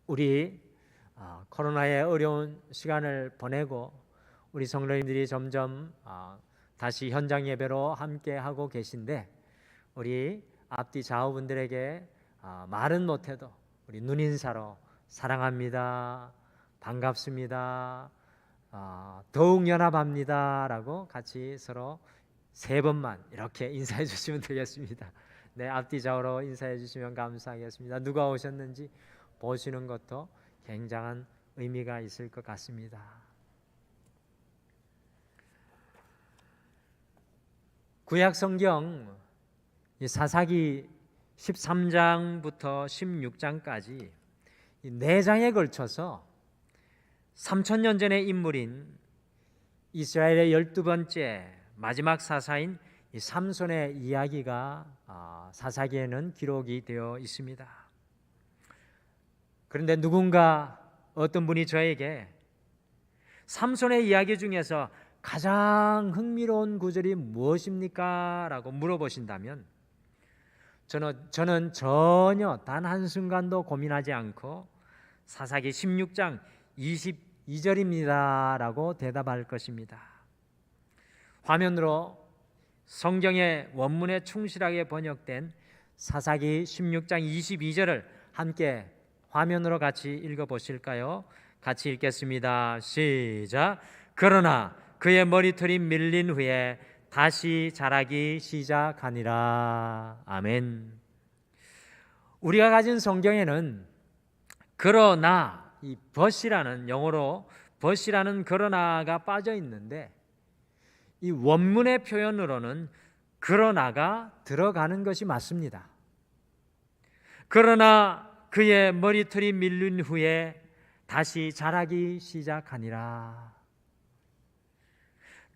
우리 코로나의 어려운 시간을 보내고 우리 성도님들이 점점 다시 현장 예배로 함께 하고 계신데, 우리 앞뒤 좌우분들에게 말은 못해도 우리 눈인사로 사랑합니다, 반갑습니다, 더욱 연합합니다 라고 같이 서로 3번만 이렇게 인사해 주시면 되겠습니다. 네, 앞뒤 좌우로 인사해 주시면 감사하겠습니다. 누가 오셨는지 보시는 것도 굉장한 의미가 있을 것 같습니다. 구약 성경 사사기 13장부터 16장까지 4장에 걸쳐서 3000년 전의 인물인 이스라엘의 12번째 마지막 사사인 삼손의 이야기가 사사기에는 기록이 되어 있습니다. 그런데 누군가 어떤 분이 저에게 삼손의 이야기 중에서 가장 흥미로운 구절이 무엇입니까? 라고 물어보신다면 저는 전혀 단 한순간도 고민하지 않고 사사기 16장 22절입니다 라고 대답할 것입니다. 화면으로 성경의 원문에 충실하게 번역된 사사기 16장 22절을 함께 화면으로 같이 읽어보실까요? 같이 읽겠습니다. 시작. 그러나 그의 머리털이 밀린 후에 다시 자라기 시작하니라. 아멘. 우리가 가진 성경에는 그러나, 이 but이라는, 영어로 but이라는 그러나가 빠져 있는데, 이 원문의 표현으로는 그러나가 들어가는 것이 맞습니다. 그러나 그의 머리털이 밀린 후에 다시 자라기 시작하니라.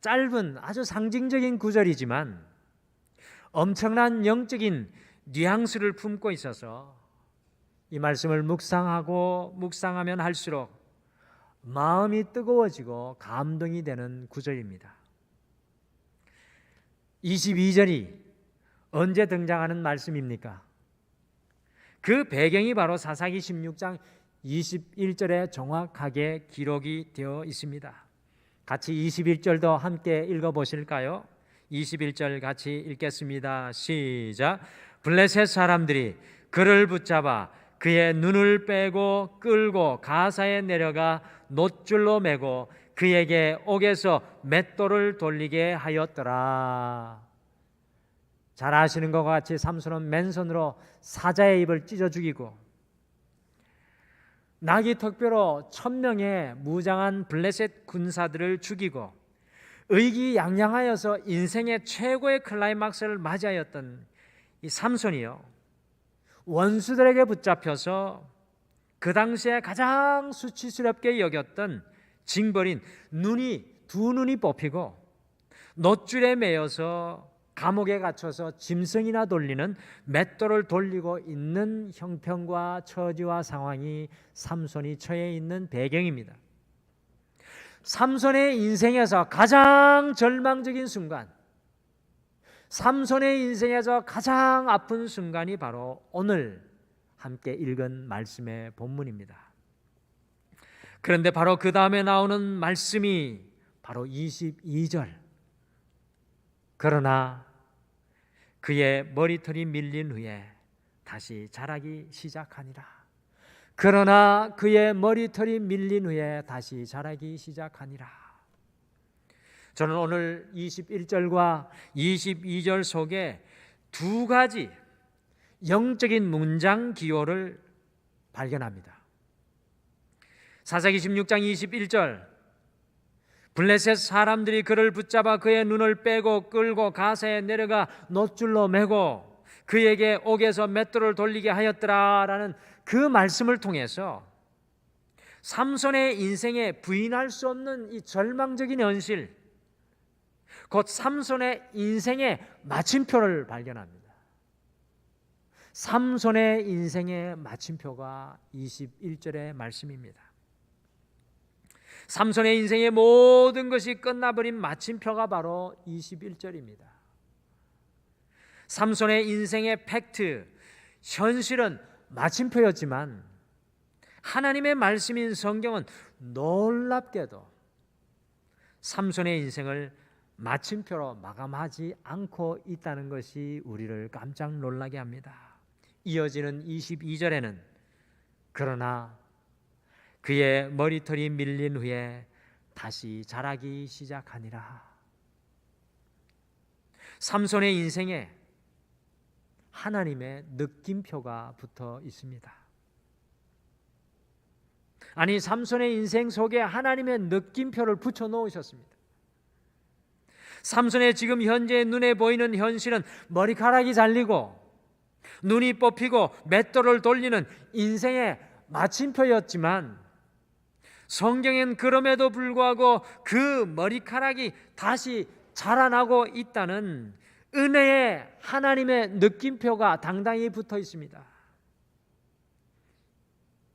짧은 아주 상징적인 구절이지만 엄청난 영적인 뉘앙스를 품고 있어서 이 말씀을 묵상하면 할수록 마음이 뜨거워지고 감동이 되는 구절입니다. 22절이 언제 등장하는 말씀입니까? 그 배경이 바로 사사기 16장 21절에 정확하게 기록이 되어 있습니다. 같이 21절도 함께 읽어보실까요? 21절 같이 읽겠습니다. 시작. 블레셋 사람들이 그를 붙잡아 그의 눈을 빼고 끌고 가사에 내려가 놋줄로 매고 그에게 옥에서 맷돌을 돌리게 하였더라. 잘 아시는 것과 같이 삼손은 맨손으로 사자의 입을 찢어 죽이고 나귀 턱뼈로 1000명의 무장한 블레셋 군사들을 죽이고 의기양양하여서 인생의 최고의 클라이막스를 맞이하였던 이 삼손이요, 원수들에게 붙잡혀서 그 당시에 가장 수치스럽게 여겼던 징벌인 두 눈이 뽑히고 놋줄에 매여서 감옥에 갇혀서 짐승이나 돌리는 맷돌을 돌리고 있는 형편과 처지와 상황이 삼손이 처해 있는 배경입니다. 삼손의 인생에서 가장 절망적인 순간, 삼손의 인생에서 가장 아픈 순간이 바로 오늘 함께 읽은 말씀의 본문입니다. 그런데 바로 그 다음에 나오는 말씀이 바로 22절. 그러나 그의 머리털이 밀린 후에 다시 자라기 시작하니라. 그러나 그의 머리털이 밀린 후에 다시 자라기 시작하니라. 저는 오늘 21절과 22절 속에 2가지 영적인 문장 기호를 발견합니다. 사사기 16장 21절, 블레셋 사람들이 그를 붙잡아 그의 눈을 빼고 끌고 가사에 내려가 놋줄로 매고 그에게 옥에서 맷돌을 돌리게 하였더라라는 그 말씀을 통해서 삼손의 인생에 부인할 수 없는 이 절망적인 현실, 곧 삼손의 인생의 마침표를 발견합니다. 삼손의 인생의 마침표가 21절의 말씀입니다. 삼손의 인생의 모든 것이 끝나버린 마침표가 바로 21절입니다. 삼손의 인생의 팩트, 현실은 마침표였지만 하나님의 말씀인 성경은 놀랍게도 삼손의 인생을 마침표로 마감하지 않고 있다는 것이 우리를 깜짝 놀라게 합니다. 이어지는 22절에는 그러나 그의 머리털이 밀린 후에 다시 자라기 시작하니라. 삼손의 인생에 하나님의 느낌표가 붙어 있습니다. 아니, 삼손의 인생 속에 하나님의 느낌표를 붙여 놓으셨습니다. 삼손의 지금 현재 눈에 보이는 현실은 머리카락이 잘리고 눈이 뽑히고 맷돌을 돌리는 인생의 마침표였지만, 성경엔 그럼에도 불구하고 그 머리카락이 다시 자라나고 있다는 은혜의 하나님의 느낌표가 당당히 붙어 있습니다.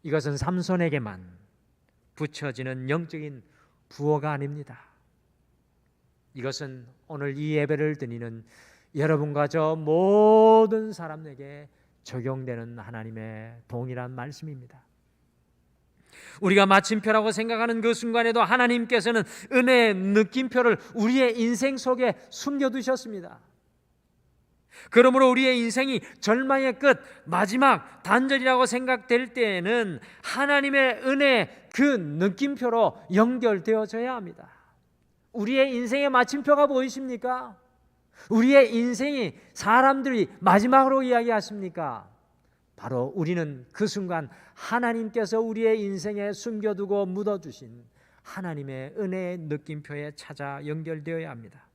이것은 삼손에게만 붙여지는 영적인 부호가 아닙니다. 이것은 오늘 이 예배를 드리는 여러분과 저 모든 사람에게 적용되는 하나님의 동일한 말씀입니다. 우리가 마침표라고 생각하는 그 순간에도 하나님께서는 은혜의 느낌표를 우리의 인생 속에 숨겨두셨습니다. 그러므로 우리의 인생이 절망의 끝, 마지막 단절이라고 생각될 때에는 하나님의 은혜의 그 느낌표로 연결되어져야 합니다. 우리의 인생의 마침표가 보이십니까? 우리의 인생이 사람들이 마지막으로 이야기하십니까? 바로 우리는 그 순간 하나님께서 우리의 인생에 숨겨두고 묻어주신 하나님의 은혜의 느낌표에 찾아 연결되어야 합니다.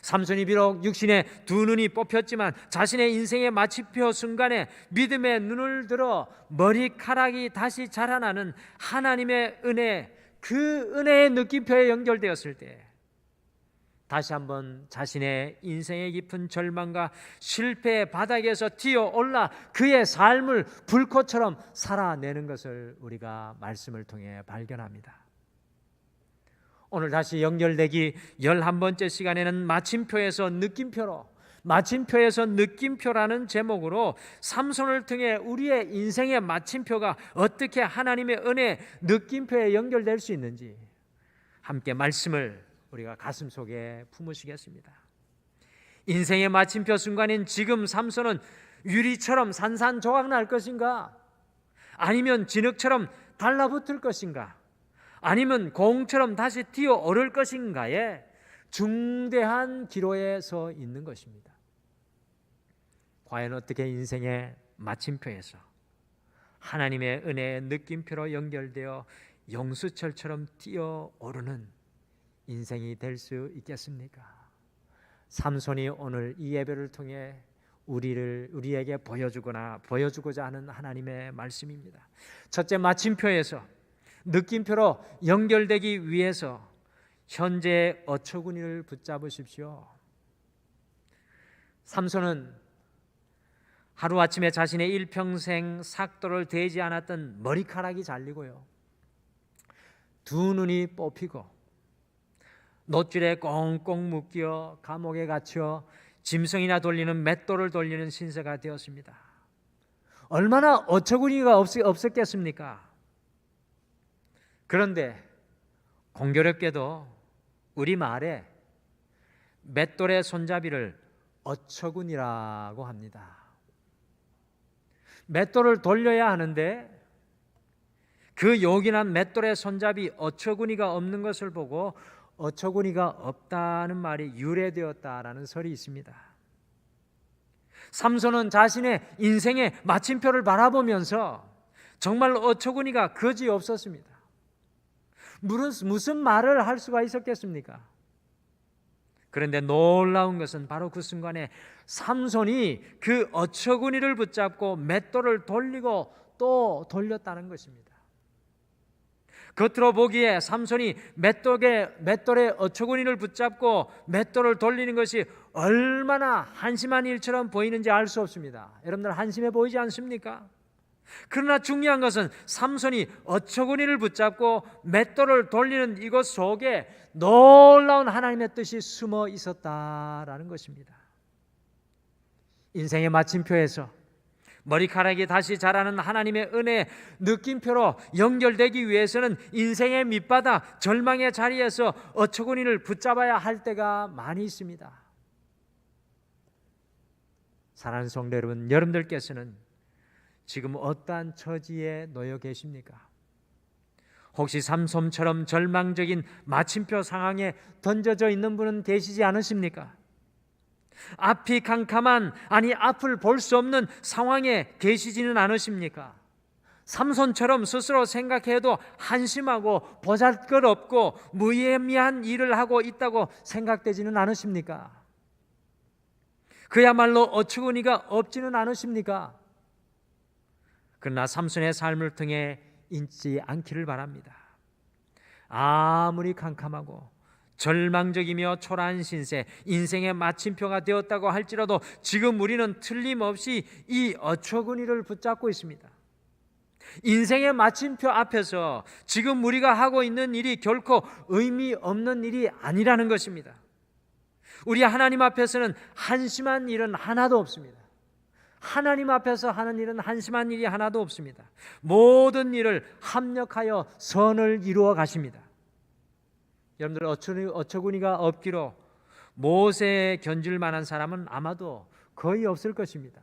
삼손이 비록 육신의 두 눈이 뽑혔지만 자신의 인생의 마침표 순간에 믿음의 눈을 들어 머리카락이 다시 자라나는 하나님의 은혜, 그 은혜의 느낌표에 연결되었을 때 다시 한번 자신의 인생의 깊은 절망과 실패의 바닥에서 뛰어올라 그의 삶을 불꽃처럼 살아내는 것을 우리가 말씀을 통해 발견합니다. 오늘 다시 연결되기 11번째 시간에는 마침표에서 느낌표로, 마침표에서 느낌표라는 제목으로 삼손을 통해 우리의 인생의 마침표가 어떻게 하나님의 은혜 느낌표에 연결될 수 있는지 함께 말씀을 우리가 가슴 속에 품으시겠습니다. 인생의 마침표 순간인 지금 삼손은 유리처럼 산산조각 날 것인가? 아니면 진흙처럼 달라붙을 것인가? 아니면 공처럼 다시 뛰어오를 것인가에 중대한 기로에 서 있는 것입니다. 과연 어떻게 인생의 마침표에서 하나님의 은혜의 느낌표로 연결되어 용수철처럼 뛰어오르는 인생이 될 수 있겠습니까? 삼손이 오늘 이 예배를 통해 우리에게 보여주고자 하는 하나님의 말씀입니다. 첫째, 마침표에서 느낌표로 연결되기 위해서 현재의 어처구니를 붙잡으십시오. 삼손은 하루아침에 자신의 일평생 삭도를 대지 않았던 머리카락이 잘리고요, 두 눈이 뽑히고 놋줄에 꽁꽁 묶여 감옥에 갇혀 짐승이나 돌리는 맷돌을 돌리는 신세가 되었습니다. 얼마나 어처구니가 없었겠습니까? 그런데 공교롭게도 우리말에 맷돌의 손잡이를 어처구니라고 합니다. 맷돌을 돌려야 하는데 그 요긴한 맷돌의 손잡이 어처구니가 없는 것을 보고 어처구니가 없다는 말이 유래되었다라는 설이 있습니다. 삼손은 자신의 인생의 마침표를 바라보면서 정말 어처구니가 거지 없었습니다. 무슨 말을 할 수가 있었겠습니까? 그런데 놀라운 것은 바로 그 순간에 삼손이 그 어처구니를 붙잡고 맷돌을 돌리고 또 돌렸다는 것입니다. 겉으로 보기에 삼손이 맷돌의 어처구니를 붙잡고 맷돌을 돌리는 것이 얼마나 한심한 일처럼 보이는지 알 수 없습니다. 여러분들 한심해 보이지 않습니까? 그러나 중요한 것은 삼손이 어처구니를 붙잡고 맷돌을 돌리는 이것 속에 놀라운 하나님의 뜻이 숨어 있었다라는 것입니다. 인생의 마침표에서 머리카락이 다시 자라는 하나님의 은혜 느낌표로 연결되기 위해서는 인생의 밑바닥 절망의 자리에서 어처구니를 붙잡아야 할 때가 많이 있습니다. 사랑하는 성도 여러분, 여러분들께서는 지금 어떠한 처지에 놓여 계십니까? 혹시 삼손처럼 절망적인 마침표 상황에 던져져 있는 분은 계시지 않으십니까? 앞이 캄캄한, 아니 앞을 볼 수 없는 상황에 계시지는 않으십니까? 삼손처럼 스스로 생각해도 한심하고 보잘것없고 무의미한 일을 하고 있다고 생각되지는 않으십니까? 그야말로 어처구니가 없지는 않으십니까? 그러나 삼손의 삶을 통해 잊지 않기를 바랍니다. 아무리 캄캄하고 절망적이며 초라한 신세, 인생의 마침표가 되었다고 할지라도 지금 우리는 틀림없이 이 어처구니를 붙잡고 있습니다. 인생의 마침표 앞에서 지금 우리가 하고 있는 일이 결코 의미 없는 일이 아니라는 것입니다. 우리 하나님 앞에서는 한심한 일은 하나도 없습니다. 하나님 앞에서 하는 일은 한심한 일이 하나도 없습니다. 모든 일을 합력하여 선을 이루어 가십니다. 여러분들, 어처구니가 없기로 모세에 견줄 만한 사람은 아마도 거의 없을 것입니다.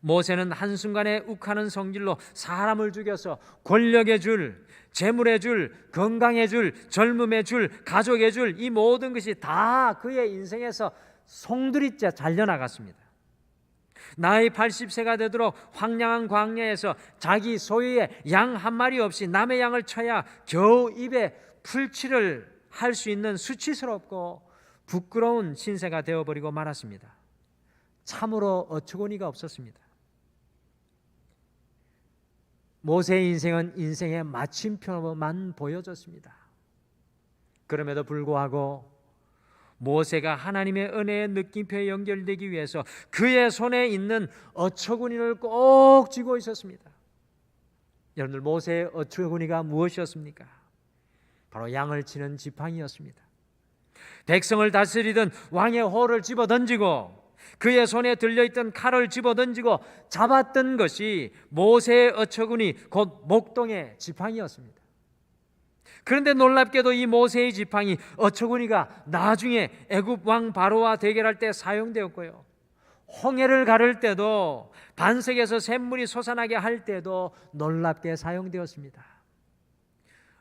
모세는 한순간에 욱하는 성질로 사람을 죽여서 권력의 줄, 재물의 줄, 건강의 줄, 젊음의 줄, 가족의 줄, 이 모든 것이 다 그의 인생에서 송두리째 잘려나갔습니다. 나이 80세가 되도록 황량한 광야에서 자기 소유의 양 한 마리 없이 남의 양을 쳐야 겨우 입에 풀칠을 할 수 있는 수치스럽고 부끄러운 신세가 되어버리고 말았습니다. 참으로 어처구니가 없었습니다. 모세의 인생은 인생의 마침표만 보여줬습니다. 그럼에도 불구하고 모세가 하나님의 은혜의 느낌표에 연결되기 위해서 그의 손에 있는 어처구니를 꼭 쥐고 있었습니다. 여러분들, 모세의 어처구니가 무엇이었습니까? 바로 양을 치는 지팡이였습니다. 백성을 다스리던 왕의 호를 집어던지고 그의 손에 들려있던 칼을 집어던지고 잡았던 것이 모세의 어처구니, 곧 목동의 지팡이였습니다. 그런데 놀랍게도 이 모세의 지팡이, 어처구니가 나중에 애굽 왕 바로와 대결할 때 사용되었고요, 홍해를 가를 때도, 반석에서 샘물이 솟아나게 할 때도 놀랍게 사용되었습니다.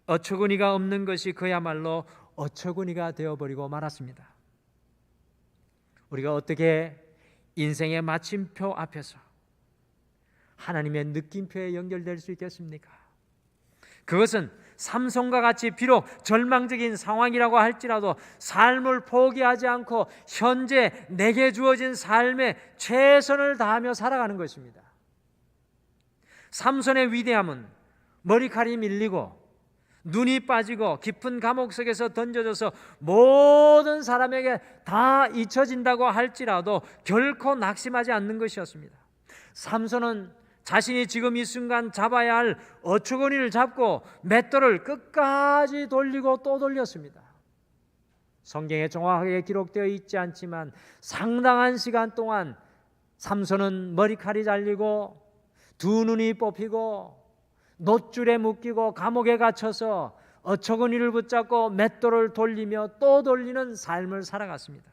어처구니가 없는 것이 그야말로 어처구니가 되어버리고 말았습니다. 우리가 어떻게 인생의 마침표 앞에서 하나님의 느낌표에 연결될 수 있겠습니까? 그것은 삼손과 같이 비록 절망적인 상황이라고 할지라도 삶을 포기하지 않고 현재 내게 주어진 삶에 최선을 다하며 살아가는 것입니다. 삼손의 위대함은 머리칼이 밀리고 눈이 빠지고 깊은 감옥 속에서 던져져서 모든 사람에게 다 잊혀진다고 할지라도 결코 낙심하지 않는 것이었습니다. 삼손은 자신이 지금 이 순간 잡아야 할 어처구니를 잡고 맷돌을 끝까지 돌리고 또 돌렸습니다. 성경에 정확하게 기록되어 있지 않지만 상당한 시간 동안 삼손은 머리칼이 잘리고 두 눈이 뽑히고 놋줄에 묶이고 감옥에 갇혀서 어처구니를 붙잡고 맷돌을 돌리며 또 돌리는 삶을 살아갔습니다.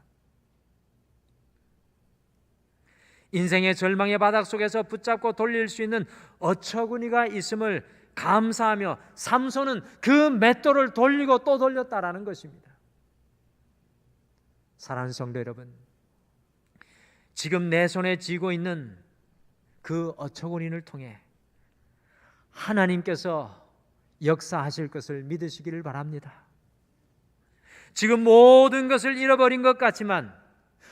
인생의 절망의 바닥 속에서 붙잡고 돌릴 수 있는 어처구니가 있음을 감사하며 삼손은 그 맷돌을 돌리고 또 돌렸다라는 것입니다. 사랑하는 성도 여러분, 지금 내 손에 쥐고 있는 그 어처구니를 통해 하나님께서 역사하실 것을 믿으시기를 바랍니다. 지금 모든 것을 잃어버린 것 같지만,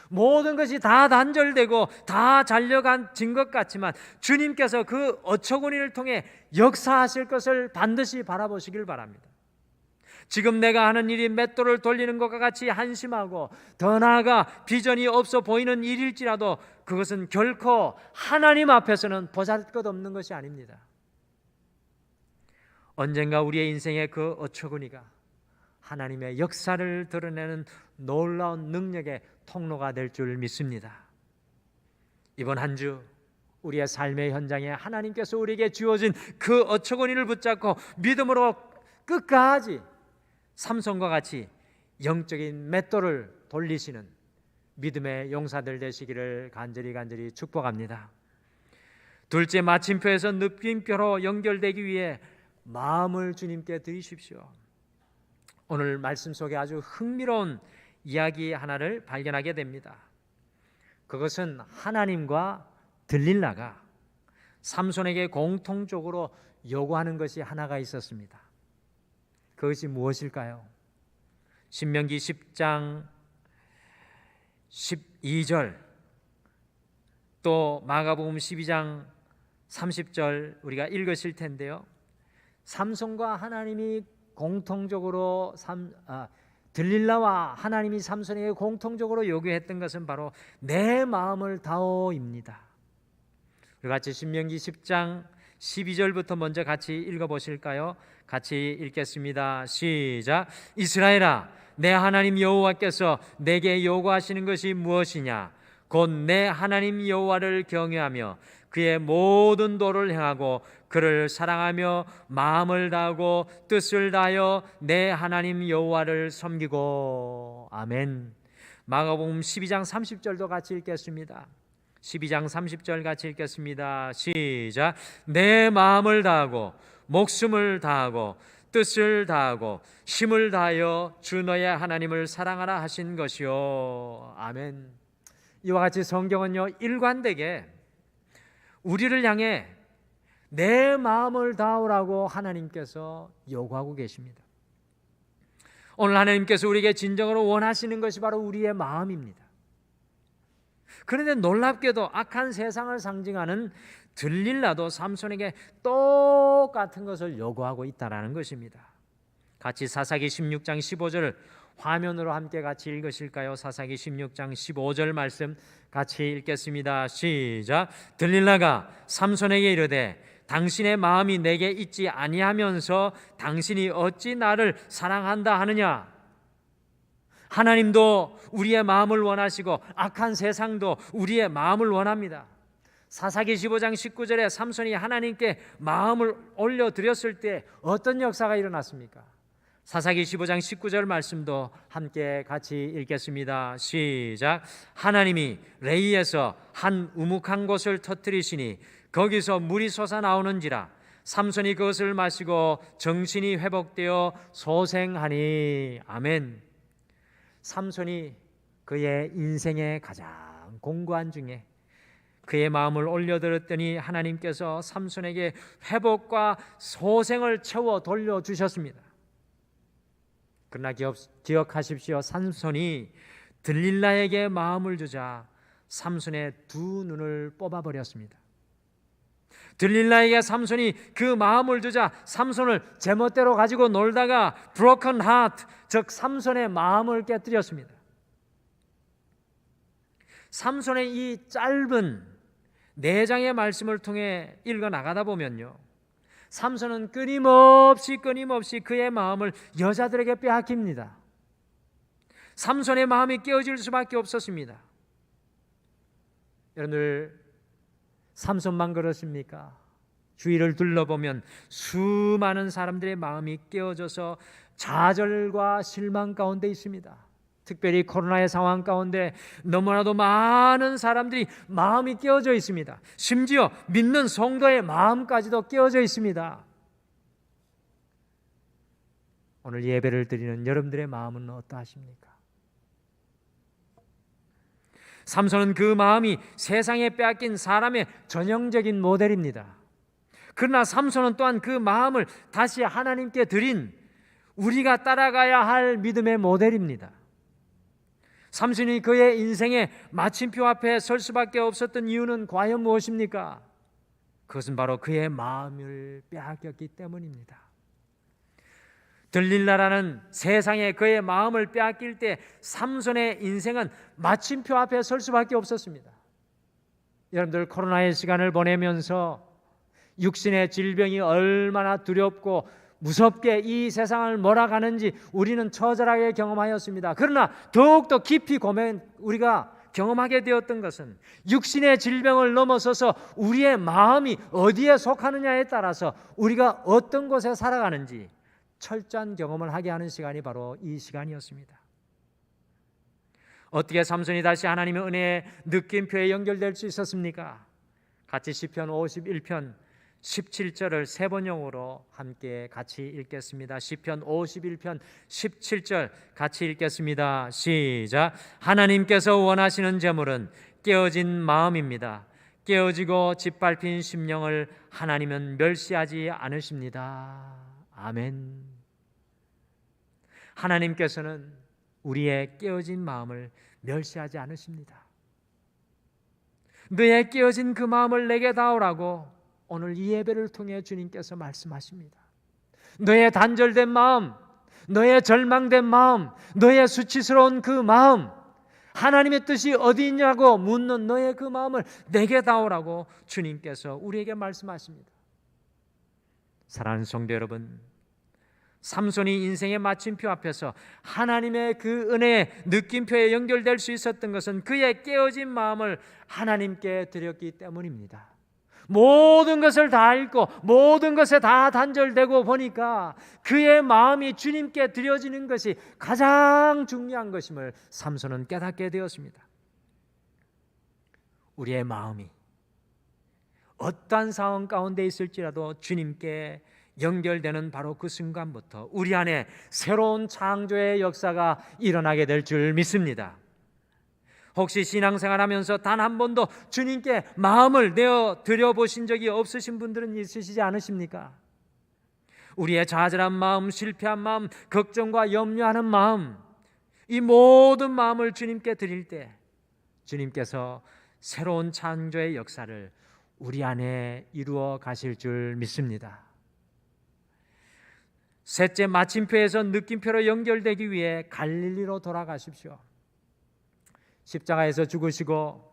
모든 것이 다 단절되고 다 잘려간 것 같지만 주님께서 그 어처구니를 통해 역사하실 것을 반드시 바라보시길 바랍니다. 지금 내가 하는 일이 맷돌을 돌리는 것과 같이 한심하고 더 나아가 비전이 없어 보이는 일일지라도 그것은 결코 하나님 앞에서는 보잘것없는 것이 아닙니다. 언젠가 우리의 인생의 그 어처구니가 하나님의 역사를 드러내는 놀라운 능력의 통로가 될 줄 믿습니다. 이번 한 주 우리의 삶의 현장에 하나님께서 우리에게 주어진 그 어처구니를 붙잡고 믿음으로 끝까지 삼손과 같이 영적인 맷돌을 돌리시는 믿음의 용사들 되시기를 간절히 축복합니다. 둘째, 마침표에서 느낌표로 연결되기 위해 마음을 주님께 드리십시오. 오늘 말씀 속에 아주 흥미로운 이야기 하나를 발견하게 됩니다. 그것은 하나님과 들릴라가 삼손에게 공통적으로 요구하는 것이 하나가 있었습니다. 그것이 무엇일까요? 신명기 10장 12절, 또 마가복음 12장 30절 우리가 읽으실 텐데요. 삼손과 하나님이 공통적으로 들릴라와 하나님이 삼손에게 공통적으로 요구했던 것은 바로 내 마음을 다오입니다. 우리 같이 신명기 10장 12절부터 먼저 같이 읽어보실까요? 같이 읽겠습니다. 시작. 이스라엘아, 내 하나님 여호와께서 내게 요구하시는 것이 무엇이냐? 곧 내 하나님 여호와를 경외하며 그의 모든 도를 행하고 그를 사랑하며 마음을 다하고 뜻을 다하여 내 하나님 여호와를 섬기고. 아멘. 마가복음 12장 30절도 같이 읽겠습니다. 12장 30절 같이 읽겠습니다. 시작. 내 마음을 다하고 목숨을 다하고 뜻을 다하고 힘을 다하여 주 너의 하나님을 사랑하라 하신 것이요. 아멘. 이와 같이 성경은요, 일관되게 우리를 향해 내 마음을 다하라고 하나님께서 요구하고 계십니다. 오늘 하나님께서 우리에게 진정으로 원하시는 것이 바로 우리의 마음입니다. 그런데 놀랍게도 악한 세상을 상징하는 들릴라도 삼손에게 똑같은 것을 요구하고 있다는 것입니다. 같이 사사기 16장 15절을 화면으로 함께 같이 읽으실까요? 사사기 16장 15절 말씀 같이 읽겠습니다. 시작. 들릴라가 삼손에게 이르되 당신의 마음이 내게 있지 아니하면서 당신이 어찌 나를 사랑한다 하느냐? 하나님도 우리의 마음을 원하시고 악한 세상도 우리의 마음을 원합니다. 사사기 15장 19절에 삼손이 하나님께 마음을 올려드렸을 때 어떤 역사가 일어났습니까? 사사기 15장 19절 말씀도 함께 같이 읽겠습니다. 시작. 하나님이 레이에서 한 우묵한 곳을 터뜨리시니 거기서 물이 솟아나오는지라 삼손이 그것을 마시고 정신이 회복되어 소생하니. 아멘. 삼손이 그의 인생의 가장 공고한 중에 그의 마음을 올려드렸더니 하나님께서 삼손에게 회복과 소생을 채워 돌려주셨습니다. 그러나 기억하십시오. 삼손이 들릴라에게 마음을 주자 삼손의 두 눈을 뽑아버렸습니다. 들릴라에게 삼손이 그 마음을 주자 삼손을 제멋대로 가지고 놀다가 broken heart, 즉 삼손의 마음을 깨뜨렸습니다. 삼손의 이 짧은 4장의 말씀을 통해 읽어나가다 보면요, 삼손은 끊임없이 그의 마음을 여자들에게 빼앗깁니다. 삼손의 마음이 깨어질 수밖에 없었습니다. 여러분들 삼손만 그렇습니까? 주위를 둘러보면 수많은 사람들의 마음이 깨어져서 좌절과 실망 가운데 있습니다. 특별히 코로나의 상황 가운데 너무나도 많은 사람들이 마음이 깨어져 있습니다. 심지어 믿는 성도의 마음까지도 깨어져 있습니다. 오늘 예배를 드리는 여러분들의 마음은 어떠하십니까? 삼손은 그 마음이 세상에 빼앗긴 사람의 전형적인 모델입니다. 그러나 삼손은 또한 그 마음을 다시 하나님께 드린 우리가 따라가야 할 믿음의 모델입니다. 삼손이 그의 인생의 마침표 앞에 설 수밖에 없었던 이유는 과연 무엇입니까? 그것은 바로 그의 마음을 빼앗겼기 때문입니다. 들릴라라는 세상에 그의 마음을 빼앗길 때 삼손의 인생은 마침표 앞에 설 수밖에 없었습니다. 여러분들 코로나의 시간을 보내면서 육신의 질병이 얼마나 두렵고 무섭게 이 세상을 몰아가는지 우리는 처절하게 경험하였습니다. 그러나 더욱더 깊이 우리가 경험하게 되었던 것은 육신의 질병을 넘어서서 우리의 마음이 어디에 속하느냐에 따라서 우리가 어떤 곳에 살아가는지 철저한 경험을 하게 하는 시간이 바로 이 시간이었습니다. 어떻게 삼손이 다시 하나님의 은혜의 느낌표에 연결될 수 있었습니까? 같이 시편 51편 17절을 세 번역으로 함께 같이 읽겠습니다. 시편 51편 17절 같이 읽겠습니다. 시작. 하나님께서 원하시는 제물은 깨어진 마음입니다. 깨어지고 짓밟힌 심령을 하나님은 멸시하지 않으십니다. 아멘. 하나님께서는 우리의 깨어진 마음을 멸시하지 않으십니다. 너의 깨어진 그 마음을 내게 다오라고 오늘 이 예배를 통해 주님께서 말씀하십니다. 너의 단절된 마음, 너의 절망된 마음, 너의 수치스러운 그 마음, 하나님의 뜻이 어디 있냐고 묻는 너의 그 마음을 내게 다오라고 주님께서 우리에게 말씀하십니다. 사랑하는 성도 여러분, 삼손이 인생의 마침표 앞에서 하나님의 그 은혜의 느낌표에 연결될 수 있었던 것은 그의 깨어진 마음을 하나님께 드렸기 때문입니다. 모든 것을 다 잃고 모든 것에 다 단절되고 보니까 그의 마음이 주님께 드려지는 것이 가장 중요한 것임을 삼손은 깨닫게 되었습니다. 우리의 마음이 어떠한 상황 가운데 있을지라도 주님께 연결되는 바로 그 순간부터 우리 안에 새로운 창조의 역사가 일어나게 될 줄 믿습니다. 혹시 신앙생활하면서 단 한 번도 주님께 마음을 내어 드려보신 적이 없으신 분들은 있으시지 않으십니까? 우리의 좌절한 마음, 실패한 마음, 걱정과 염려하는 마음, 이 모든 마음을 주님께 드릴 때 주님께서 새로운 창조의 역사를 우리 안에 이루어 가실 줄 믿습니다. 셋째, 마침표에서 느낌표로 연결되기 위해 갈릴리로 돌아가십시오. 십자가에서 죽으시고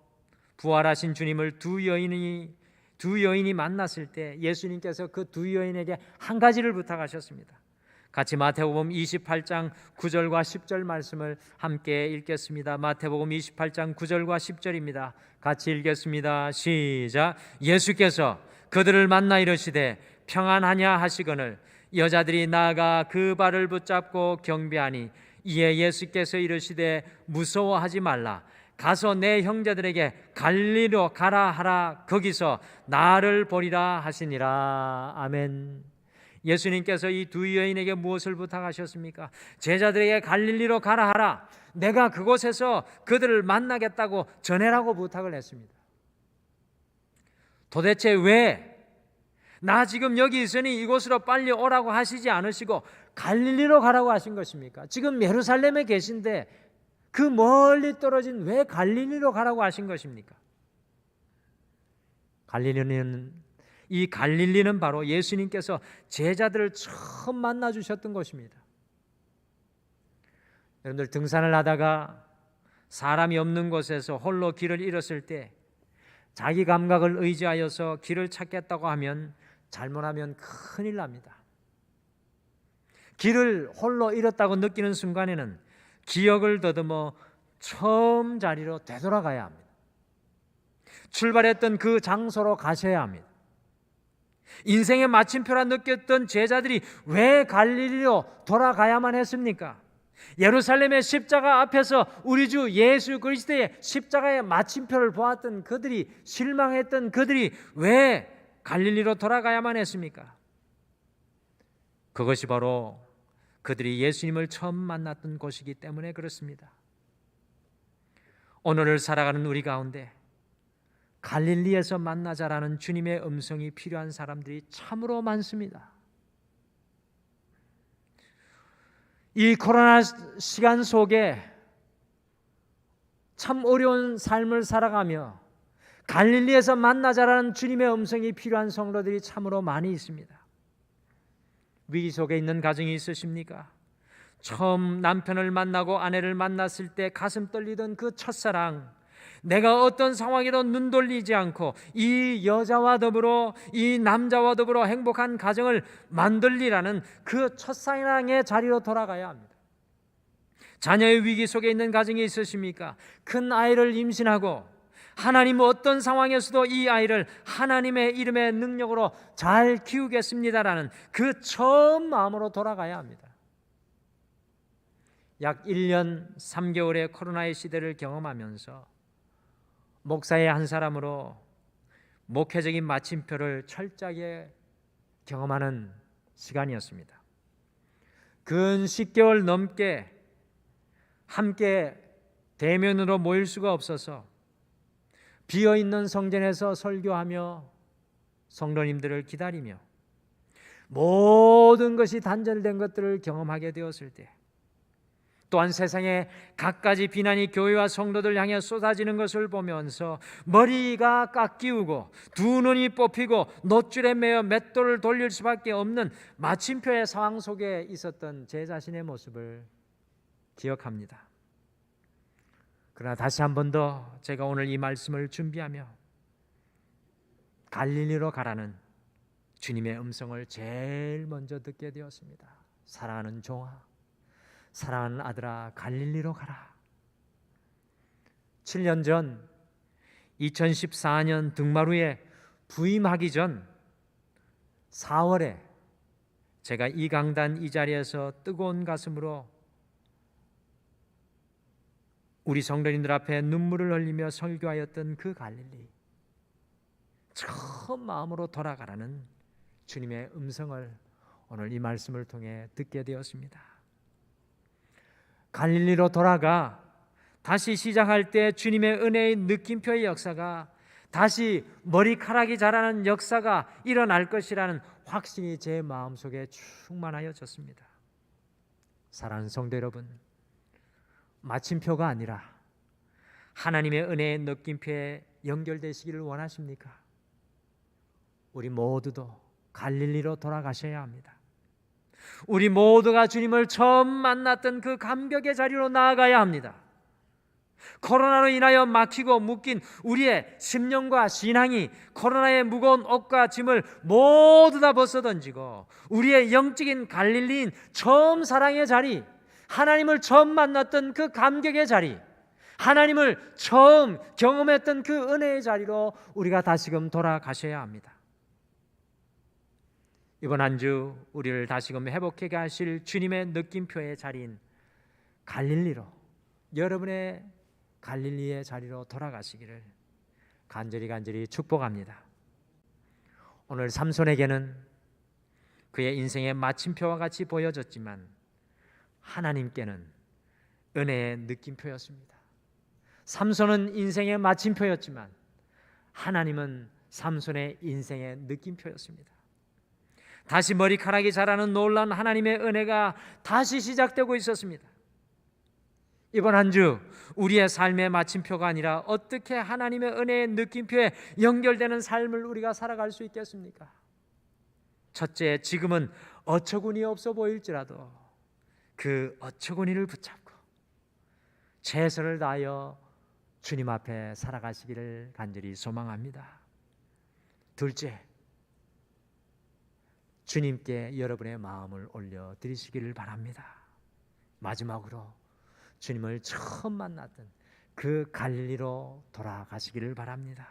부활하신 주님을 두 여인이 만났을 때 예수님께서 그 두 여인에게 한 가지를 부탁하셨습니다. 같이 마태복음 28장 9절과 10절 말씀을 함께 읽겠습니다. 마태복음 28장 9절과 10절입니다. 같이 읽겠습니다. 시작. 예수께서 그들을 만나 이르시되 평안하냐 하시거늘 여자들이 나아가 그 발을 붙잡고 경배하니 이에 예수께서 이르시되 무서워하지 말라. 가서 내 형제들에게 갈릴리로 가라 하라. 거기서 나를 보리라 하시니라. 아멘. 예수님께서 이 두 여인에게 무엇을 부탁하셨습니까? 제자들에게 갈릴리로 가라 하라. 내가 그곳에서 그들을 만나겠다고 전해라고 부탁을 했습니다. 도대체 왜 나 지금 여기 있으니 이곳으로 빨리 오라고 하시지 않으시고 갈릴리로 가라고 하신 것입니까? 지금 예루살렘에 계신데 그 멀리 떨어진 왜 갈릴리로 가라고 하신 것입니까? 이 갈릴리는 바로 예수님께서 제자들을 처음 만나 주셨던 곳입니다. 여러분들 등산을 하다가 사람이 없는 곳에서 홀로 길을 잃었을 때 자기 감각을 의지하여서 길을 찾겠다고 하면 잘못하면 큰일 납니다. 길을 홀로 잃었다고 느끼는 순간에는 기억을 더듬어 처음 자리로 되돌아가야 합니다. 출발했던 그 장소로 가셔야 합니다. 인생의 마침표라 느꼈던 제자들이 왜 갈릴리로 돌아가야만 했습니까? 예루살렘의 십자가 앞에서 우리 주 예수 그리스도의 십자가의 마침표를 보았던 그들이, 실망했던 그들이 왜 갈릴리로 돌아가야만 했습니까? 그것이 바로 그들이 예수님을 처음 만났던 곳이기 때문에 그렇습니다. 오늘을 살아가는 우리 가운데 갈릴리에서 만나자라는 주님의 음성이 필요한 사람들이 참으로 많습니다. 이 코로나 시간 속에 참 어려운 삶을 살아가며 갈릴리에서 만나자라는 주님의 음성이 필요한 성도들이 참으로 많이 있습니다. 위기 속에 있는 가정이 있으십니까? 처음 남편을 만나고 아내를 만났을 때 가슴 떨리던 그 첫사랑, 내가 어떤 상황에도 눈 돌리지 않고 이 여자와 더불어 이 남자와 더불어 행복한 가정을 만들리라는 그 첫사랑의 자리로 돌아가야 합니다. 자녀의 위기 속에 있는 가정이 있으십니까? 큰 아이를 임신하고 하나님은 어떤 상황에서도 이 아이를 하나님의 이름의 능력으로 잘 키우겠습니다라는 그 처음 마음으로 돌아가야 합니다. 약 1년 3개월의 코로나의 시대를 경험하면서 목사의 한 사람으로 목회적인 마침표를 철저하게 경험하는 시간이었습니다. 근 10개월 넘게 함께 대면으로 모일 수가 없어서 비어있는 성전에서 설교하며 성도님들을 기다리며 모든 것이 단절된 것들을 경험하게 되었을 때, 또한 세상에 갖가지 비난이 교회와 성도들 향해 쏟아지는 것을 보면서 머리가 깎이우고 두 눈이 뽑히고 놋줄에 매어 맷돌을 돌릴 수밖에 없는 마침표의 상황 속에 있었던 제 자신의 모습을 기억합니다. 그러나 다시 한 번 더 제가 오늘 이 말씀을 준비하며 갈릴리로 가라는 주님의 음성을 제일 먼저 듣게 되었습니다. 사랑하는 종아, 사랑하는 아들아, 갈릴리로 가라. 7년 전 2014년 등마루에 부임하기 전 4월에 제가 이 강단 이 자리에서 뜨거운 가슴으로 우리 성도님들 앞에 눈물을 흘리며 설교하였던 그 갈릴리, 처음 마음으로 돌아가라는 주님의 음성을 오늘 이 말씀을 통해 듣게 되었습니다. 갈릴리로 돌아가 다시 시작할 때 주님의 은혜의 느낌표의 역사가, 다시 머리카락이 자라는 역사가 일어날 것이라는 확신이 제 마음속에 충만하여졌습니다. 사랑하는 성도 여러분, 마침표가 아니라 하나님의 은혜의 느낌표에 연결되시기를 원하십니까? 우리 모두도 갈릴리로 돌아가셔야 합니다. 우리 모두가 주님을 처음 만났던 그 감격의 자리로 나아가야 합니다. 코로나로 인하여 막히고 묶인 우리의 심령과 신앙이 코로나의 무거운 옷과 짐을 모두 다 벗어던지고 우리의 영적인 갈릴리인 처음 사랑의 자리, 하나님을 처음 만났던 그 감격의 자리, 하나님을 처음 경험했던 그 은혜의 자리로 우리가 다시금 돌아가셔야 합니다. 이번 한 주 우리를 다시금 회복하게 하실 주님의 느낌표의 자리인 갈릴리로, 여러분의 갈릴리의 자리로 돌아가시기를 간절히 축복합니다. 오늘 삼손에게는 그의 인생의 마침표와 같이 보여졌지만 하나님께는 은혜의 느낌표였습니다. 삼손은 인생의 마침표였지만 하나님은 삼손의 인생의 느낌표였습니다. 다시 머리카락이 자라는 놀라운 하나님의 은혜가 다시 시작되고 있었습니다. 이번 한 주 우리의 삶의 마침표가 아니라 어떻게 하나님의 은혜의 느낌표에 연결되는 삶을 우리가 살아갈 수 있겠습니까? 첫째, 지금은 어처구니 없어 보일지라도 그 어처구니를 붙잡고 최선을 다하여 주님 앞에 살아가시기를 간절히 소망합니다. 둘째, 주님께 여러분의 마음을 올려드리시기를 바랍니다. 마지막으로 주님을 처음 만났던 그 갈릴리로 돌아가시기를 바랍니다.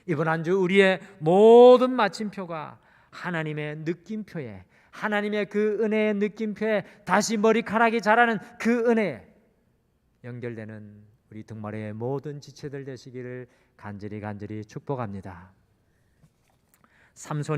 이번 한 주 우리의 모든 마침표가 하나님의 느낌표에, 하나님의 그 은혜의 느낌표에 다시 머리카락이 자라는 그 은혜에 연결되는 우리 등마루의 모든 지체들 되시기를 간절히 축복합니다. 삼손